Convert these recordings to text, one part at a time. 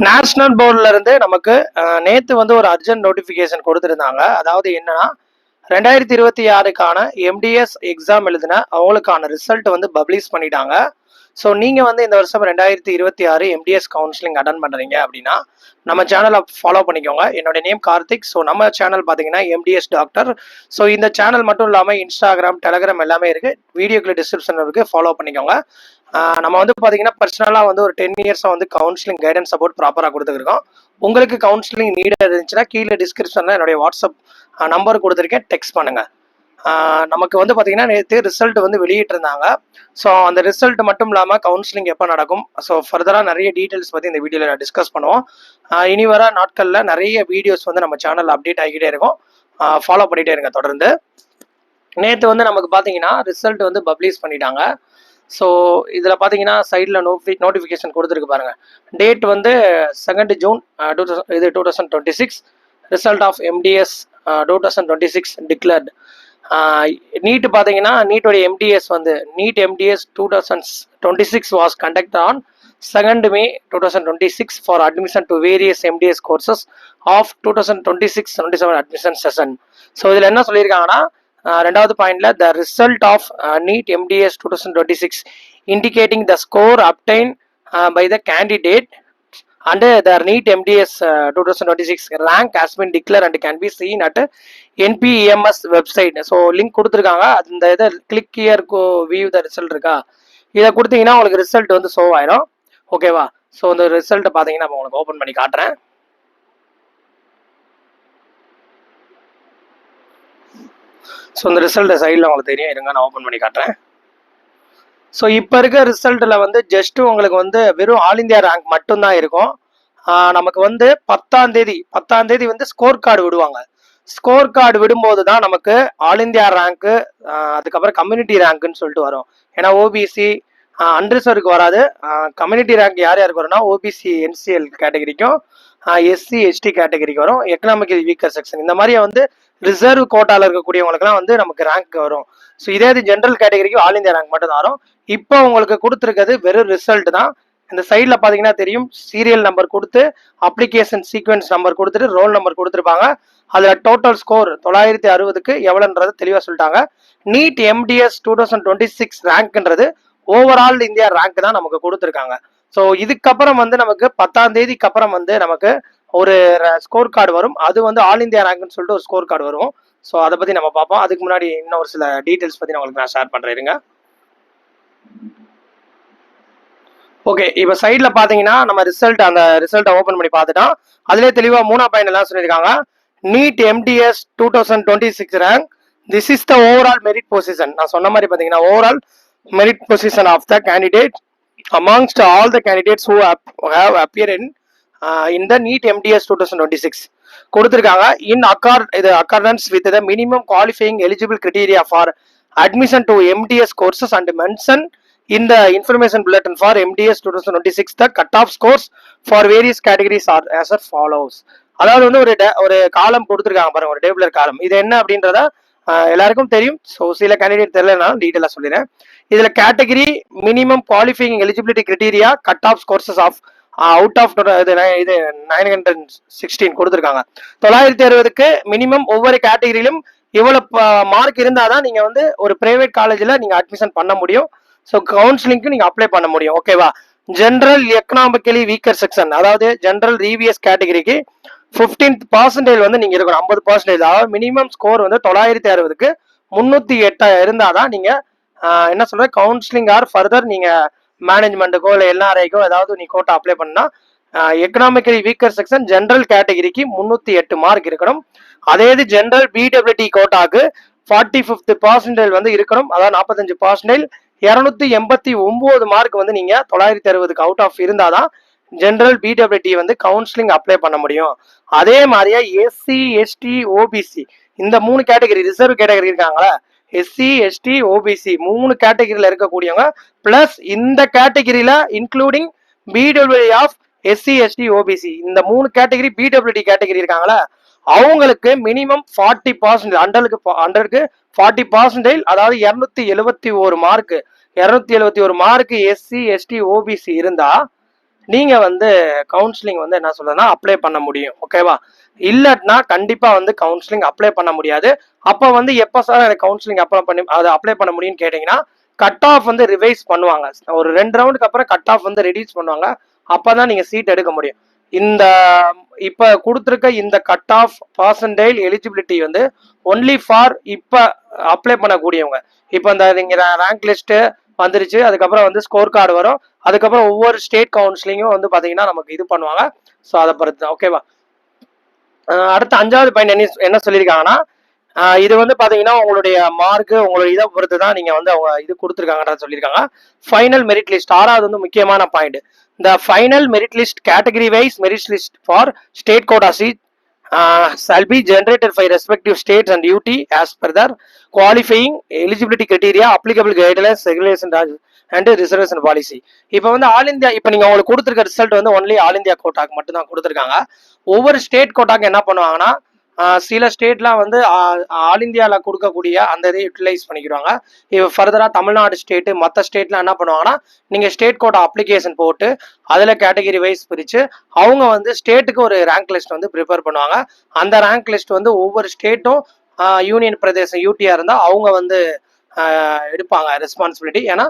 National போர்டுல இருந்து நமக்கு நேத்து வந்து ஒரு அர்ஜென்ட் நோட்டிபிகேஷன் கொடுத்திருந்தாங்க. அதாவது என்னன்னா 2026க்கான எம்டிஎஸ் எக்ஸாம் எழுதின அவங்களுக்கான ரிசல்ட் வந்து பப்ளிஷ் பண்ணிட்டாங்க. ஸோ நீங்க வந்து இந்த வருஷம் 2026 எம்டிஎஸ் கவுன்சிலிங் அட்டன் பண்றீங்க அப்படின்னா நம்ம சேனலை ஃபாலோ பண்ணிக்கோங்க. என்னோட நேம் கார்த்திக். ஸோ நம்ம சேனல் பார்த்தீங்கன்னா எம்டிஎஸ் டாக்டர். ஸோ இந்த சேனல் மட்டும் இல்லாமல் இன்ஸ்டாகிராம், டெலகிராம் எல்லாமே இருக்கு. வீடியோக்குள்ள டிஸ்கிரிப்ஷன் இருக்கு, ஃபாலோ பண்ணிக்கோங்க. நம்ம வந்து பார்த்தீங்கன்னா பர்சனலாக வந்து ஒரு 10 இயர்ஸாக வந்து கவுன்சிலிங் கைடன்ஸ் சப்போர்ட் ப்ராப்பராக கொடுத்துருக்கோம். உங்களுக்கு கவுன்சிலிங் நீட் இருந்துச்சுன்னா கீழே டிஸ்கிரிப்ஷனில் என்னுடைய வாட்ஸ்அப் நம்பர் கொடுத்துருக்கேன், டெக்ஸ்ட் பண்ணுங்க. நமக்கு வந்து பார்த்தீங்கன்னா நேற்று ரிசல்ட் வந்து வெளியிட்டிருந்தாங்க. ஸோ அந்த ரிசல்ட் மட்டும் இல்லாமல் கவுன்சிலிங் எப்போ நடக்கும், ஸோ ஃபர்தராக நிறைய டீட்டெயில்ஸ் பற்றி இந்த வீடியோவில் டிஸ்கஸ் பண்ணுவோம். இனி வர நாட்களில் நிறைய வீடியோஸ் வந்து நம்ம சேனலில் அப்டேட் ஆகிக்கிட்டே இருக்கும். ஃபாலோ பண்ணிகிட்டே இருங்க தொடர்ந்து. நேற்று வந்து நமக்கு பார்த்தீங்கன்னா ரிசல்ட் வந்து பப்ளிஷ் பண்ணிட்டாங்க. ஸோ இதில் பார்த்தீங்கன்னா சைடில் நோட்டிஃபிகேஷன் கொடுத்துருக்கு பாருங்க. டேட் வந்து 2 June 2026. Result of MDS 2026 declared. NEET பார்த்தீங்கன்னா நீட்டோடைய எம்டிஎஸ் வந்து NEET MDS 2026 was conduct on 2 May 2026 for admission to various MDS courses of 2026-27 admission session. So இதில் என்ன சொல்லியிருக்காங்கன்னா ரெண்டாவது பாயிண்ட்ல the result of NEET MDS 2026 indicating the score obtained by the candidate and the NEET MDS 2026 rank has been declared and can be seen at NPEMS website. So link கொடுத்துருக்காங்க. அந்த இதை click here view the result இருக்கா, இதை கொடுத்தீங்கன்னா உங்களுக்கு result வந்து show ஆயிடும். ஓகேவா? ஸோ இந்த ரிசல்ட்டை பார்த்தீங்கன்னா உங்களுக்கு ஓப்பன் பண்ணி காட்டுறேன். ஸோ இந்த ரிசல்ட் சைடில் உங்களுக்கு தெரியும், இருங்க நான் ஓப்பன் பண்ணி காட்டுறேன். ஸோ இப்போ இருக்க ரிசல்ட்டில் வந்து ஜஸ்ட் உங்களுக்கு வந்து வெறும் ஆல் இந்தியா ரேங்க் மட்டும்தான் இருக்கும். நமக்கு வந்து 10ஆம் தேதி வந்து ஸ்கோர் கார்டு விடுவாங்க. ஸ்கோர் கார்டு விடும்போது தான் நமக்கு ஆல் இந்தியா ரேங்க்கு, அதுக்கப்புறம் கம்யூனிட்டி ரேங்க்குன்னு சொல்லிட்டு வரும். ஏன்னா ஓபிசி அன்ரிசர்வ்க்கு வராது. கம்யூனிட்டி ரேங்க் யார் யாருக்கு வரும்னா ஓபிசி என்சிஎல் கேட்டகரிக்கும் எஸ்சி எஸ்டி கேட்டகரிக்கு வரும். எக்கனாமிக்கல் வீக்கர் செக்ஷன் இந்த மாதிரி வந்து ரிசர்வ் கோட்டாவில் இருக்கக்கூடியவங்களுக்குலாம் வந்து நமக்கு ரேங்க் வரும். ஸோ இதே இது ஜென்ரல் கேட்டகரிக்கு ஆல் இந்தியா ரேங்க் மட்டும் தான் வரும். இப்போ உங்களுக்கு கொடுத்துருக்கிறது வெறும் ரிசல்ட் தான். இந்த சைடில் பார்த்தீங்கன்னா தெரியும், சீரியல் நம்பர் கொடுத்து அப்ளிகேஷன் சீக்வன்ஸ் நம்பர் கொடுத்துட்டு ரோல் நம்பர் கொடுத்துருப்பாங்க. அதில் டோட்டல் ஸ்கோர் 960க்கு எவ்வளோன்றது தெளிவாக சொல்லிட்டாங்க. நீட் எம்டிஎஸ் 2026 ரேங்க்ன்றது ஓவரால் இந்தியா ரேங்க் தான் நமக்கு கொடுத்துருக்காங்க. ஸோ இதுக்கப்புறம் வந்து நமக்கு 10ஆம் தேதிக்கு அப்புறம் வந்து நமக்கு ஒரு ஸ்கோர் கார்டு வரும். அது வந்து ஆல் இந்தியா ரேங்க்னு சொல்லிட்டு ஒரு ஸ்கோர் கார்டு வரும். ஸோ அதை பற்றி நம்ம பார்ப்போம். அதுக்கு முன்னாடி இன்னும் ஒரு சில டீட்டெயில்ஸ் பற்றி உங்களுக்கு நான் ஷேர் பண்ணுறேங்க. ஓகே, இப்போ சைடில் பார்த்தீங்கன்னா நம்ம அந்த ரிசல்ட்டை ஓப்பன் பண்ணி பார்த்துட்டோம். அதுலேயே தெளிவாக 3ஆம் பாயிண்ட் எல்லாம் சொல்லியிருக்காங்க. NEET MDS 2026 rank, this is the overall merit position. நான் சொன்ன மாதிரி பார்த்தீங்கன்னா overall merit position of the candidate amongst all the candidates who have appeared in the NEET MDS 2026 கொடுத்திருக்காங்க. in accordance with the minimum qualifying eligible criteria for admission to MDS courses and mention in the information bulletin for MDS 2026 the cut-off scores for various categories are as follows. அதாவது வந்து ஒரு காலம் கொடுத்துருக்காங்க பாருங்க, ஒரு டேபிளர் காலம். இது என்ன அப்படின்றத எல்லாருக்கும் தெரியும். ஸோ சில கேண்டிடேட் தெரியலனாலும் டீட்டெயிலாக சொல்லிடுறேன். இதில் category minimum qualifying eligibility criteria cut off courses of out of இது 916 கொடுத்துருக்காங்க. 960க்கு மினிமம் ஒவ்வொரு கேட்டகிரியிலும் இவ்வளவு மார்க் இருந்தால் தான் நீங்கள் வந்து ஒரு பிரைவேட் காலேஜில் நீங்கள் அட்மிஷன் பண்ண முடியும். ஸோ கவுன்சிலிங்க்கு நீங்கள் அப்ளை பண்ண முடியும். ஓகேவா? ஜென்ரல் எக்கனாமிக்கலி வீக்கர் செக்ஷன், அதாவது ஜென்ரல் ரீவியஸ் கேட்டகிரிக்கு 15% வந்து நீங்க இருக்கணும். 50%, அதாவது மினிமம் ஸ்கோர் வந்து 960க்கு 308 இருந்தாதான் நீங்க என்ன சொல்ற கவுன்சிலிங் ஆர் ஃபர்தர் நீங்க மேனேஜ்மெண்ட்டுக்கோ இல்லை எல்ஆர்ஐக்கோ ஏதாவது நீ கோட்டா அப்ளை பண்ணா எக்கனாமிக்கலி வீக்கர் செக்ஷன் ஜென்ரல் கேட்டகிரிக்கு 308 மார்க் இருக்கணும். அதே இது ஜென்ரல் பிடபிள்யூடி கோட்டாக்கு 45% வந்து இருக்கணும், அதாவது 45%. 289 மார்க் வந்து நீங்க 960க்கு அவுட் ஆஃப் இருந்தாதான் ஜென்ரல் பிடபிள்யூடி வந்து கவுன்சிலிங் அப்ளை பண்ண முடியும். அதே மாதிரியா எஸ்சி எஸ்டி ஓபிசி இந்த 3 கேட்டகரி ரிசர்வ் கேட்டகரி இருக்காங்களா, எஸ்சி எஸ்டி ஓபிசி 3 கேட்டகரியில இருக்கக்கூடியவங்க பிளஸ் இந்த கேட்டகரியில including PWD of SC ST OBC இந்த 3 கேட்டகரி பிடபிள்யூடி கேட்டகரி இருக்காங்களா, அவங்களுக்கு மினிமம் 40% 100க்கு 40%, அதாவது 271 மார்க் எஸ்சி எஸ்டி ஓபிசி இருந்தா நீங்கள் வந்து கவுன்சிலிங் வந்து என்ன சொல்றதுன்னா அப்ளை பண்ண முடியும். ஓகேவா? இல்லைன்னா கண்டிப்பாக வந்து கவுன்சிலிங் அப்ளை பண்ண முடியாது. அப்போ வந்து எப்போ சார் எனக்கு கவுன்சிலிங் அப்ளை பண்ண முடியும்னு கேட்டிங்கன்னா, கட் ஆஃப் வந்து ரிவைஸ் பண்ணுவாங்க. ஒரு 2 ரவுண்டுக்கு அப்புறம் கட் ஆஃப் வந்து ரெடியூஸ் பண்ணுவாங்க. அப்போ தான் நீங்கள் சீட் எடுக்க முடியும். இந்த இப்போ கொடுத்துருக்க இந்த கட் ஆஃப் பர்சன்டேஜ் எலிஜிபிலிட்டி வந்து ஒன்லி ஃபார் இப்போ அப்ளை பண்ணக்கூடியவங்க. இப்போ இந்த நீங்கள் ரேங்க் லிஸ்ட்டு வந்துருச்சு, அதுக்கப்புறம் வந்து ஸ்கோர் கார்டு வரும், அதுக்கப்புறம் ஒவ்வொரு ஸ்டேட் கவுன்சிலிங்கும் வந்து பார்த்தீங்கன்னா நமக்கு இது பண்ணுவாங்க. ஸோ அதை பொறுத்து தான். ஓகேவா? அடுத்த 5வது பாயிண்ட் என்ன சொல்லியிருக்காங்கன்னா, இது வந்து பாத்தீங்கன்னா உங்களுடைய மார்க் உங்களுடைய இதை பொறுத்து தான் நீங்க வந்து அவங்க இது கொடுத்துருக்காங்கன்னு சொல்லியிருக்காங்க. ஃபைனல் மெரிட் லிஸ்ட் 6வது வந்து முக்கியமான பாயிண்ட். இந்த final merit list category wise merit list for state quota seat shall be generated by respective states and UT as per their qualifying eligibility criteria, applicable guidelines, regulations and reservation policy. இப்போ வந்து all India, இப்போ நீங்க உங்களுக்கு கொடுத்துருக்க result வந்து only all India கோட்டாக்கு மட்டும் தான் கொடுத்துருக்காங்க. ஒவ்வொரு ஸ்டேட் கோட்டாக்கு என்ன பண்ணுவாங்கன்னா, சில ஸ்டேட்லாம் வந்து ஆல் இந்தியாவில் கொடுக்கக்கூடிய அந்த இதை யூட்டிலைஸ் பண்ணிக்கிறாங்க. இப்போ ஃபர்தராக தமிழ்நாடு ஸ்டேட்டு மற்ற ஸ்டேட்லாம் என்ன பண்ணுவாங்கன்னா, நீங்கள் ஸ்டேட் கோட்டா அப்ளிகேஷன் போட்டு அதில் கேட்டகரி வைஸ் பிரித்து அவங்க வந்து ஸ்டேட்டுக்கு ஒரு ரேங்க் லிஸ்ட் வந்து ப்ரிப்பேர் பண்ணுவாங்க. அந்த ரேங்க் லிஸ்ட் வந்து ஒவ்வொரு ஸ்டேட்டும் யூனியன் பிரதேசம் யூடியாக இருந்தால் அவங்க வந்து எடுப்பாங்க ரெஸ்பான்சிபிலிட்டி. ஏன்னா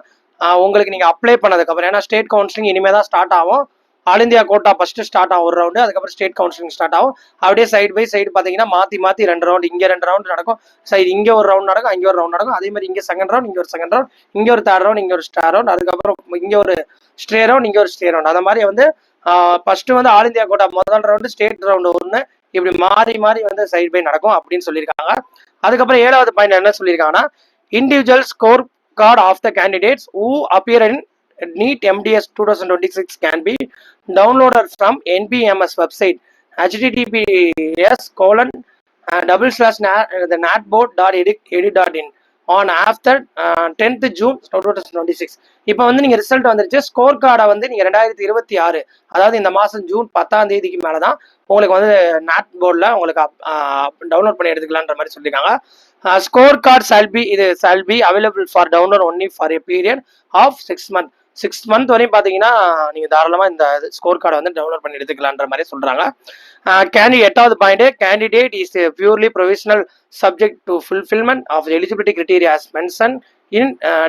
உங்களுக்கு நீங்கள் அப்ளை பண்ணதுக்கப்புறம், ஏன்னா ஸ்டேட் கவுன்சிலிங் இனிமேல் தான் ஸ்டார்ட் ஆகும். All India quota first start ஆகும் ஒரு ரவுண்டு, அதுக்கப்புறம் ஸ்டேட் கவுன்சிலிங் ஸ்டார்ட் ஆகும். அப்படியே சைடு பை சைடு பார்த்தீங்கன்னா மாற்றி 2 ரவுண்டு, இங்கே 2 ரவுண்டு நடக்கும், சைடு இங்கே ஒரு ரவுண்ட் நடக்கும், அங்கே ஒரு ரவுண்ட் நடக்கும். அதே மாதிரி இங்கே செகண்ட் ரவுண்ட், இங்கே ஒரு செகண்ட் ரவுண்ட், இங்கே ஒரு தேர்ட் ரவுண்ட், இங்கே ஒரு ஸ்டார் ரவுண்ட், அதுக்கப்புறம் இங்கே ஒரு ஸ்டே ரவுண்ட், இங்கே ஒரு ஸ்டே ரவுண்ட். அந்த மாதிரி வந்து ஃபர்ஸ்ட் வந்து ஆல் இந்தியா கோட்டா முதல் ரவுண்டு, ஸ்டேட் ரவுண்டு 1, இப்படி மாறி வந்து சைடு பை நடக்கும் அப்படின்னு சொல்லியிருக்காங்க. அதுக்கப்புறம் 7வது பாயிண்ட் என்ன சொல்லியிருக்காங்கன்னா, individual score card of the candidates who appear in NEET MDS 2026 can be downloaded from NPMS website https://natboard.edu.in on after 10th June 2026. இப்போ வந்து நீங்கள் ரிசல்ட் வந்துருச்சு. ஸ்கோர் கார்டை வந்து நீங்கள் 2026, அதாவது இந்த மாதம் ஜூன் 10ஆம் தேதிக்கு மேலே தான் உங்களுக்கு வந்து நாட் போர்டில் உங்களுக்கு டவுன்லோட் பண்ணி எடுத்துக்கலான்ற மாதிரி சொல்லியிருக்காங்க. Score card shall be available for download only for a period of 6 months. 6 month வரையும் பார்த்தீங்கன்னா நீங்கள் தாராளமாக இந்த ஸ்கோர் கார்டை வந்து டவுன்லோட் பண்ணி எடுத்துக்கலான்ற மாதிரி சொல்கிறாங்க. 8வது point, candidate is purely provisional subject to fulfilment of eligibility criteria as mentioned in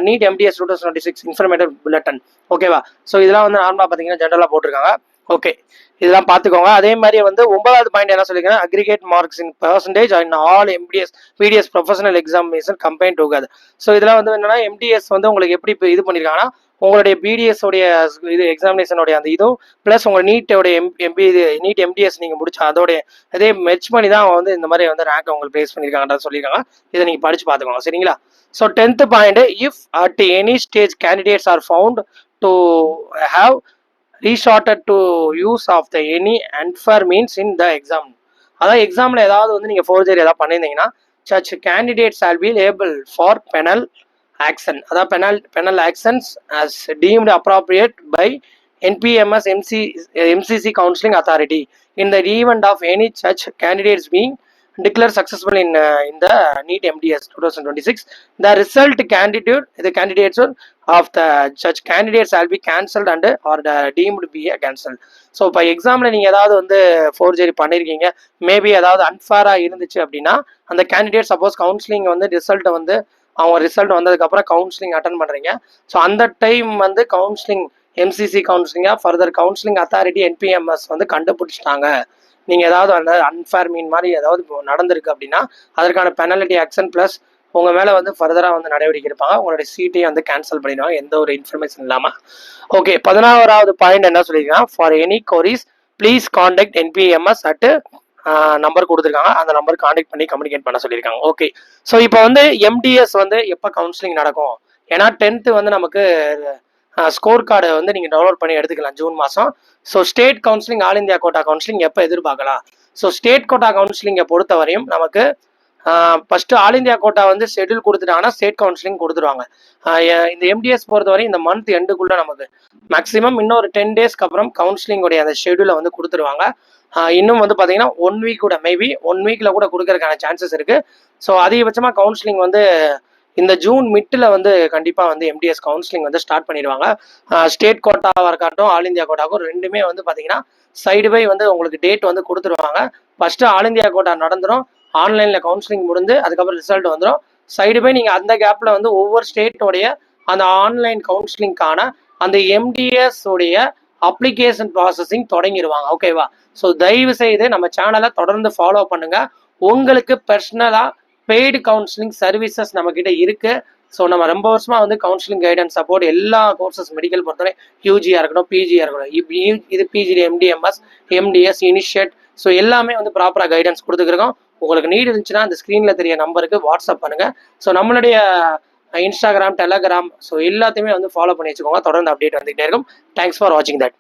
NEET MDS 2026 informative bulletin. ஓகேவா? ஸோ இதெல்லாம் வந்து நார்மலாக பார்த்தீங்கன்னா ஜென்ரலாக போட்டிருக்காங்க. ஓகே, இதெல்லாம் பார்த்துக்கோங்க. அதே மாதிரி வந்து 9வது பாயிண்ட் என்ன சொல்லியிருக்காங்க, aggregate marks in percentage in all MDS BDS professional examination combine together. So இதெல்லாம் வந்து என்னன்னா MDS வந்து உங்களுக்கு எப்படி இப்போ இது பண்ணியிருக்காங்கன்னா, உங்களுடைய பிடிஎஸ் உடைய இது எக்ஸாமினேஷனுடைய அந்த இதுவும் ப்ளஸ் உங்கள் நீட்டோடைய நீட் MDS நீங்கள் முடிச்சா அதோடைய இதே மெர்ச் பண்ணி தான் வந்து இந்த மாதிரி வந்து ரேங்க் உங்களுக்கு ப்ளேஸ் பண்ணியிருக்காங்கன்னு சொல்லியிருக்காங்க. இதை நீங்கள் படித்து பார்த்துக்கோங்க. சரிங்களா? So 10th point, if at any stage candidates are found to have resorted to use of the any unfair means in the exam. அதாவது எக்ஸாமில் ஏதாவது வந்து நீங்கள் ஃபோர்ஜரி ஏதாவது பண்ணியிருந்தீங்கன்னா such candidates shall be liable for penal action. அதாவது penal actions as deemed appropriate by NPMS MCC counseling authority in the event of any such candidates being declared successful in the NEET MDS 2026. The result candidates of the such candidates shall be cancelled and or deemed to be cancelled. So இப்போ எக்ஸாமில் நீங்கள் ஏதாவது வந்து forgery பண்ணியிருக்கீங்க, maybe ஏதாவது அன்ஃபேராக இருந்துச்சு அப்படின்னா அந்த கேண்டிடேட் சப்போஸ் கவுன்சிலிங் வந்து ரிசல்ட் வந்ததுக்கப்புறம் கவுன்சிலிங் அட்டன் பண்ணுறீங்க. ஸோ அந்த டைம் வந்து கவுன்சிலிங் MCC கவுன்சிலிங்காக ஃபர்தர் கவுன்சிலிங் அத்தாரிட்டி NPMS வந்து கண்டுபிடிச்சிட்டாங்க, நீங்கள் ஏதாவது அந்த அன்ஃபேர் மீன் மாதிரி ஏதாவது நடந்திருக்கு அப்படின்னா அதற்கான பெனால்ட்டி ஆக்ஷன் ப்ளஸ் உங்கள் மேலே வந்து ஃபர்தராக வந்து நடவடிக்கை எடுப்பாங்க. உங்களுடைய சீட்டையும் வந்து கேன்சல் பண்ணிடுவாங்க எந்த ஒரு இன்ஃபர்மேஷன் இல்லாமல். ஓகே, 11வது பாயிண்ட் என்ன சொல்லியிருக்காங்க, for any queries please contact NPMS at number கொடுத்துருக்காங்க, அந்த நம்பர் கான்டாக்ட் பண்ணி கம்யூனிகேட் பண்ண சொல்லியிருக்காங்க. ஓகே, ஸோ இப்போ வந்து MDS வந்து எப்போ கவுன்சிலிங் நடக்கும், ஏன்னா 10th வந்து நமக்கு ஸ்கோர் கார்டு வந்து நீங்கள் டவுன்லோட் பண்ணி எடுத்துக்கலாம் ஜூன் மாதம். So state counselling all India quota counselling எப்போ எதிர்பார்க்கலாம்? ஸோ ஸ்டேட் கோட்டா கவுன்சிலிங்கை பொறுத்த வரையும் நமக்கு ஃபர்ஸ்ட் ஆல் இந்தியா கோட்டா வந்து ஷெட்யூல் கொடுத்துட்டாங்கன்னா ஸ்டேட் கவுன்சிலிங் கொடுத்துருவாங்க. இந்த MDS பொறுத்த வரையும் இந்த மந்த் எண்டுக்குள்ள நமக்கு மேக்ஸிமம் இன்னொரு 10 டேஸ்க்கு அப்புறம் கவுன்சிலிங்கோடைய அந்த ஷெட்யூலை வந்து கொடுத்துருவாங்க. இன்னும் வந்து பார்த்தீங்கன்னா 1 வீக் கூட மேபி 1 வீக்கில் கூட கொடுக்கறதுக்கான சான்சஸ் இருக்குது. ஸோ அதிகபட்சமாக கவுன்சிலிங் வந்து இந்த ஜூன் மிட்டில் வந்து கண்டிப்பாக வந்து எம்டிஎஸ் கவுன்சிலிங் வந்து ஸ்டார்ட் பண்ணிடுவாங்க. ஸ்டேட் கோட்டாவாக இருக்கட்டும், ஆல் இந்தியா கோட்டாவும் ரெண்டுமே வந்து பார்த்தீங்கன்னா சைடு பை வந்து உங்களுக்கு டேட் வந்து கொடுத்துருவாங்க. ஃபர்ஸ்ட் ஆல் இந்தியா கோட்டா நடந்துடும், ஆன்லைனில் கவுன்சிலிங் முடிந்து அதுக்கப்புறம் ரிசல்ட் வந்துடும். சைடு பை நீங்கள் அந்த கேப்பில் வந்து ஒவ்வொரு ஸ்டேட்டோடைய அந்த ஆன்லைன் கவுன்சிலிங்கான அந்த எம்டிஎஸ் உடைய அப்ளிகேஷன் ப்ராசஸிங் தொடங்கிடுவாங்க. ஓகேவா? ஸோ தயவு செய்து நம்ம சேனலை தொடர்ந்து ஃபாலோ பண்ணுங்க. உங்களுக்கு பர்சனலாக பெய்டு கவுன்சிலிங் சர்வீசஸ் நம்ம கிட்ட இருக்கு. ஸோ நம்ம ரொம்ப வருஷமா வந்து கவுன்சிலிங் கைடன்ஸ் சப்போர்ட் எல்லா கோர்சஸ் மெடிக்கல் பொறுத்தவரை யூஜியா இருக்கட்டும், பிஜியா இருக்கட்டும், இது PG, MD MS, MDS, initiate, so எல்லாமே வந்து ப்ராப்பராக கைடன்ஸ் கொடுத்துருக்கோம். உங்களுக்கு நீட் இருந்துச்சுன்னா அந்த ஸ்க்ரீன்ல தெரிய நம்பருக்கு வாட்ஸ்அப் பண்ணுங்க. ஸோ நம்மளுடைய இன்ஸ்டாகிராம், டெலகிராம், ஸோ எல்லாத்தையுமே வந்து ஃபாலோ பண்ணி வச்சுக்கோங்க. தொடர்ந்து அப்டேட் வந்துகிட்டே இருக்கும். தேங்க்ஸ் ஃபார் வாட்சிங் தட்.